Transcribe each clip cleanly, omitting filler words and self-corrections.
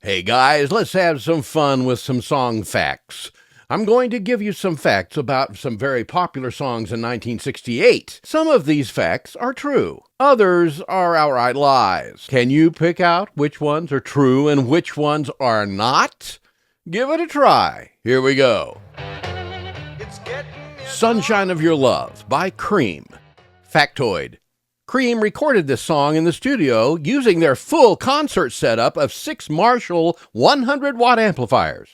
Hey guys, let's have some fun with some song facts. I'm going to give you some facts about some very popular songs in 1968. Some of these facts are true. Others are outright lies. Can you pick out which ones are true and which ones are not? Give it a try. Here we go. Sunshine of Your Love by Cream. Factoid. Cream recorded this song in the studio using their full concert setup of 6 Marshall 100-watt amplifiers.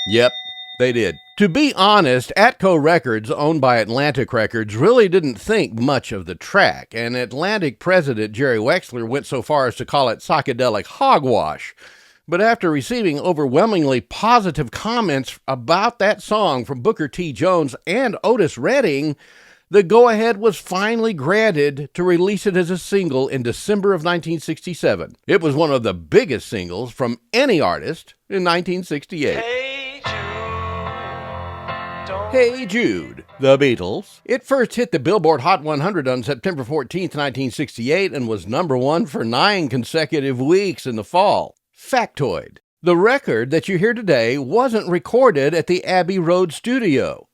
Yep, they did. To be honest, Atco Records, owned by Atlantic Records, really didn't think much of the track, and Atlantic president Jerry Wexler went so far as to call it psychedelic hogwash. But after receiving overwhelmingly positive comments about that song from Booker T. Jones and Otis Redding, the go-ahead was finally granted to release it as a single in December of 1967. It was one of the biggest singles from any artist in 1968. Hey Jude, the Beatles. It first hit the Billboard Hot 100 on September 14, 1968, and was number 1 for 9 consecutive weeks in the fall. Factoid. The record that you hear today wasn't recorded at the Abbey Road studio.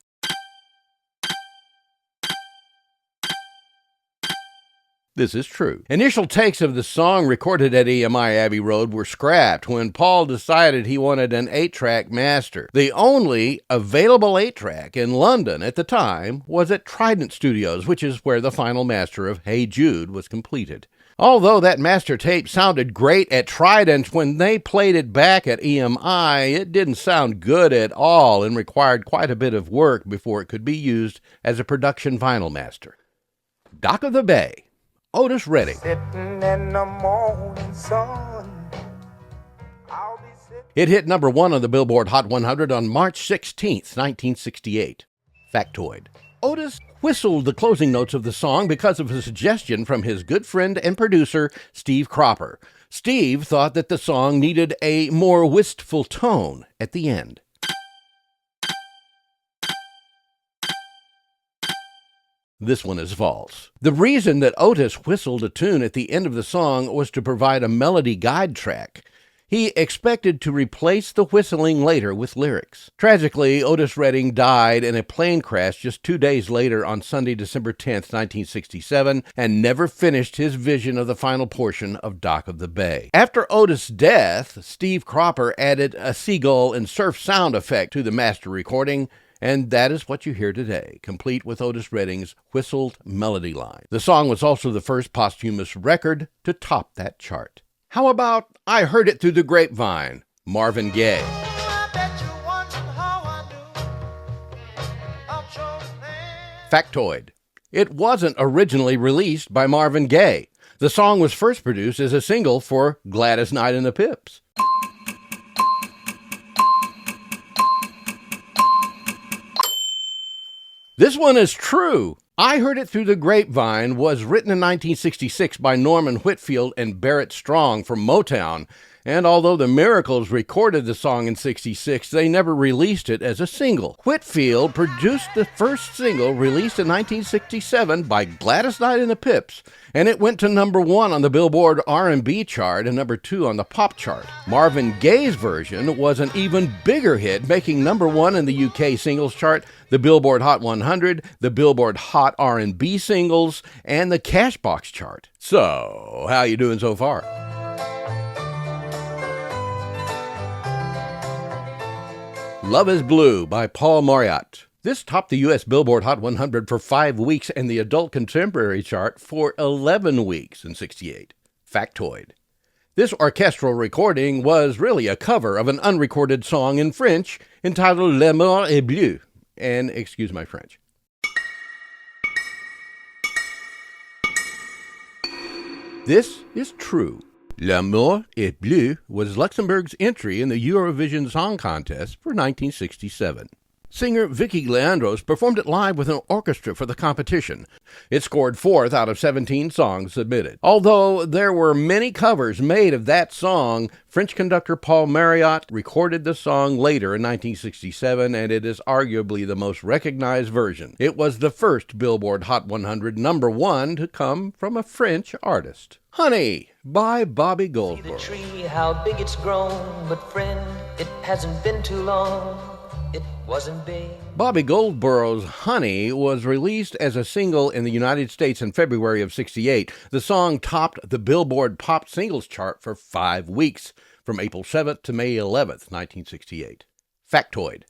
This is true. Initial takes of the song recorded at EMI Abbey Road were scrapped when Paul decided he wanted an 8-track master. The only available 8-track in London at the time was at Trident Studios, which is where the final master of Hey Jude was completed. Although that master tape sounded great at Trident, when they played it back at EMI, it didn't sound good at all and required quite a bit of work before it could be used as a production vinyl master. Dock of the Bay. Otis Redding. It hit number 1 on the Billboard Hot 100 on March 16, 1968. Factoid. Otis whistled the closing notes of the song because of a suggestion from his good friend and producer, Steve Cropper. Steve thought that the song needed a more wistful tone at the end. This one is false. The reason that Otis whistled a tune at the end of the song was to provide a melody guide track. He expected to replace the whistling later with lyrics. Tragically, Otis Redding died in a plane crash just 2 days later on Sunday, December 10, 1967, and never finished his vision of the final portion of Dock of the Bay. After Otis' death, Steve Cropper added a seagull and surf sound effect to the master recording, and that is what you hear today, complete with Otis Redding's whistled melody line. The song was also the first posthumous record to top that chart. How about I Heard It Through the Grapevine, Marvin Gaye. Factoid. It wasn't originally released by Marvin Gaye. The song was first produced as a single for Gladys Knight and the Pips. This one is true. I Heard It Through the Grapevine was written in 1966 by Norman Whitfield and Barrett Strong from Motown, and although the Miracles recorded the song in '66, they never released it as a single. Whitfield produced the first single released in 1967 by Gladys Knight and the Pips, and it went to number 1 on the Billboard R&B chart and number 2 on the pop chart. Marvin Gaye's version was an even bigger hit, making number 1 in the UK singles chart, the Billboard Hot 100, the Billboard Hot R&B singles, and the Cashbox chart. So, how you doing so far? Love is Blue by Paul Mauriat. This topped the U.S. Billboard Hot 100 for 5 weeks and the Adult Contemporary chart for 11 weeks in '68. Factoid. This orchestral recording was really a cover of an unrecorded song in French entitled L'amour est bleu, and excuse my French. This is true. L'amour est bleu was Luxembourg's entry in the Eurovision Song Contest for 1967. Singer Vicky Leandros performed it live with an orchestra for the competition. It scored 4th out of 17 songs submitted. Although there were many covers made of that song, French conductor Paul Mauriat recorded the song later in 1967, and it is arguably the most recognized version. It was the first Billboard Hot 100 #1 to come from a French artist. Honey by Bobby Goldsboro. See the tree, how big it's grown, but friend, it hasn't been too long. It wasn't big. Bobby Goldsboro's Honey was released as a single in the United States in February of '68. The song topped the Billboard Pop Singles chart for 5 weeks, from April 7th to May 11th, 1968. Factoid.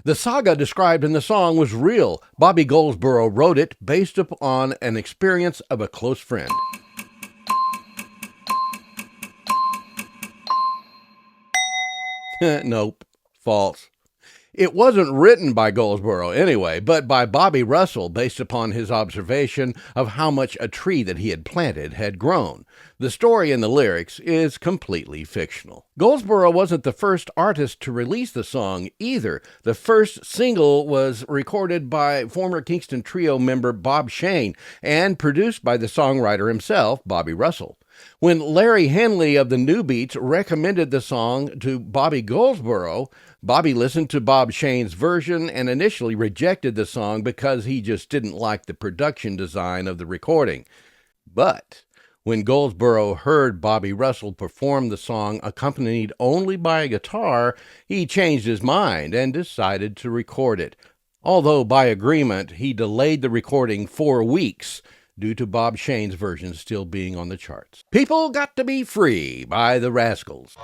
The saga described in the song was real. Bobby Goldsboro wrote it based upon an experience of a close friend. Nope. False. It wasn't written by Goldsboro anyway, but by Bobby Russell based upon his observation of how much a tree that he had planted had grown. The story in the lyrics is completely fictional. Goldsboro wasn't the first artist to release the song either. The first single was recorded by former Kingston Trio member Bob Shane and produced by the songwriter himself, Bobby Russell. When Larry Henley of the New Beats recommended the song to Bobby Goldsboro, Bobby listened to Bob Shane's version and initially rejected the song because he just didn't like the production design of the recording. But when Goldsboro heard Bobby Russell perform the song accompanied only by a guitar, he changed his mind and decided to record it. Although by agreement, he delayed the recording 4 weeks due to Bob Shane's version still being on the charts. People Got to Be Free by the Rascals.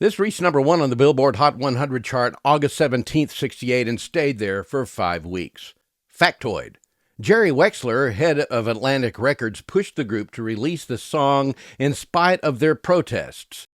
This reached #1 on the Billboard Hot 100 chart August 17th, '68, and stayed there for 5 weeks. Factoid. Jerry Wexler, head of Atlantic Records, pushed the group to release the song in spite of their protests.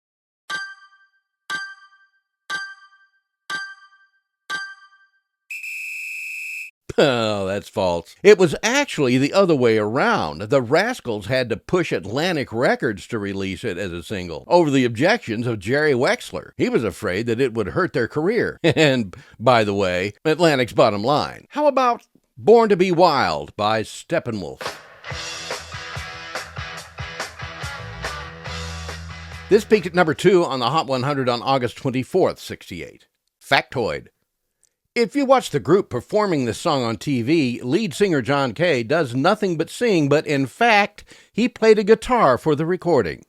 Oh, that's false. It was actually the other way around. The Rascals had to push Atlantic Records to release it as a single over the objections of Jerry Wexler. He was afraid that it would hurt their career. And, by the way, Atlantic's bottom line. How about Born to Be Wild by Steppenwolf? This peaked at #2 on the Hot 100 on August 24th, '68. Factoid. If you watch the group performing this song on TV, lead singer John Gaye does nothing but sing, but in fact, he played a guitar for the recording.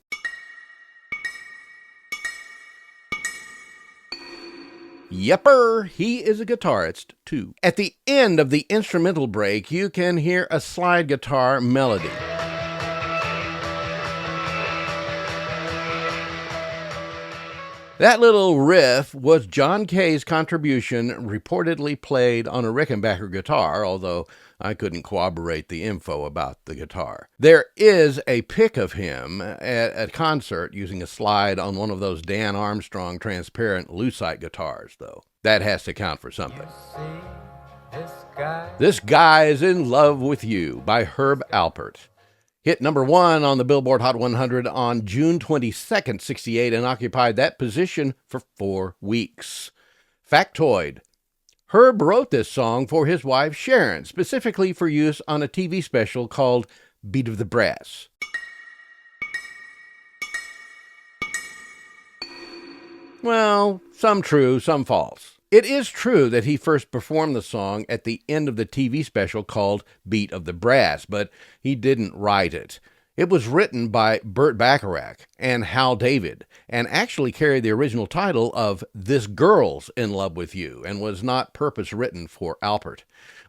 Yepper, he is a guitarist, too. At the end of the instrumental break, you can hear a slide guitar melody. That little riff was John Gaye's contribution, reportedly played on a Rickenbacker guitar, although I couldn't corroborate the info about the guitar. There is a pic of him at a concert using a slide on one of those Dan Armstrong transparent lucite guitars, though. That has to count for something. This Guy's in Love with You by Herb Alpert. Hit #1 on the Billboard Hot 100 on June 22nd, '68, and occupied that position for 4 weeks. Factoid. Herb wrote this song for his wife Sharon, specifically for use on a TV special called Beat of the Brass. Well, some true, some false. It is true that he first performed the song at the end of the TV special called Beat of the Brass, but he didn't write it. It was written by Burt Bacharach and Hal David, and actually carried the original title of This Girl's in Love with You, and was not purpose-written for Alpert.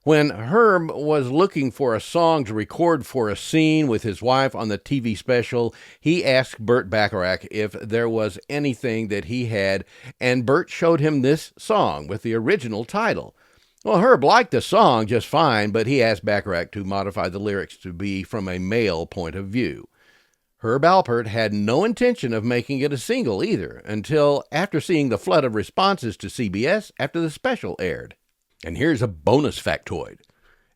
When Herb was looking for a song to record for a scene with his wife on the TV special, he asked Burt Bacharach if there was anything that he had, and Burt showed him this song with the original title. Well, Herb liked the song just fine, but he asked Bacharach to modify the lyrics to be from a male point of view. Herb Alpert had no intention of making it a single either, until after seeing the flood of responses to CBS after the special aired. And here's a bonus factoid.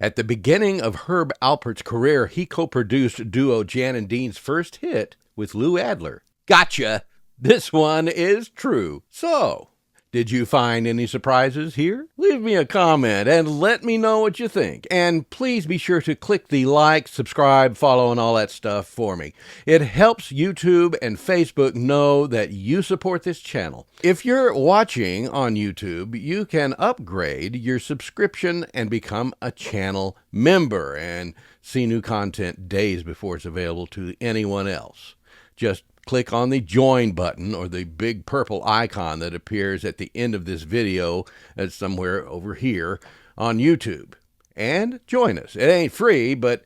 At the beginning of Herb Alpert's career, he co-produced duo Jan and Dean's first hit with Lou Adler. Gotcha! This one is true. So, did you find any surprises here? Leave me a comment and let me know what you think. And please be sure to click the like, subscribe, follow, and all that stuff for me. It helps YouTube and Facebook know that you support this channel. If you're watching on YouTube, you can upgrade your subscription and become a channel member and see new content days before it's available to anyone else. Just click on the join button or the big purple icon that appears at the end of this video. That's somewhere over here on YouTube. And join us. It ain't free, but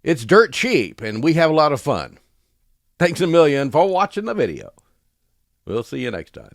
it's dirt cheap, and we have a lot of fun. Thanks a million for watching the video. We'll see you next time.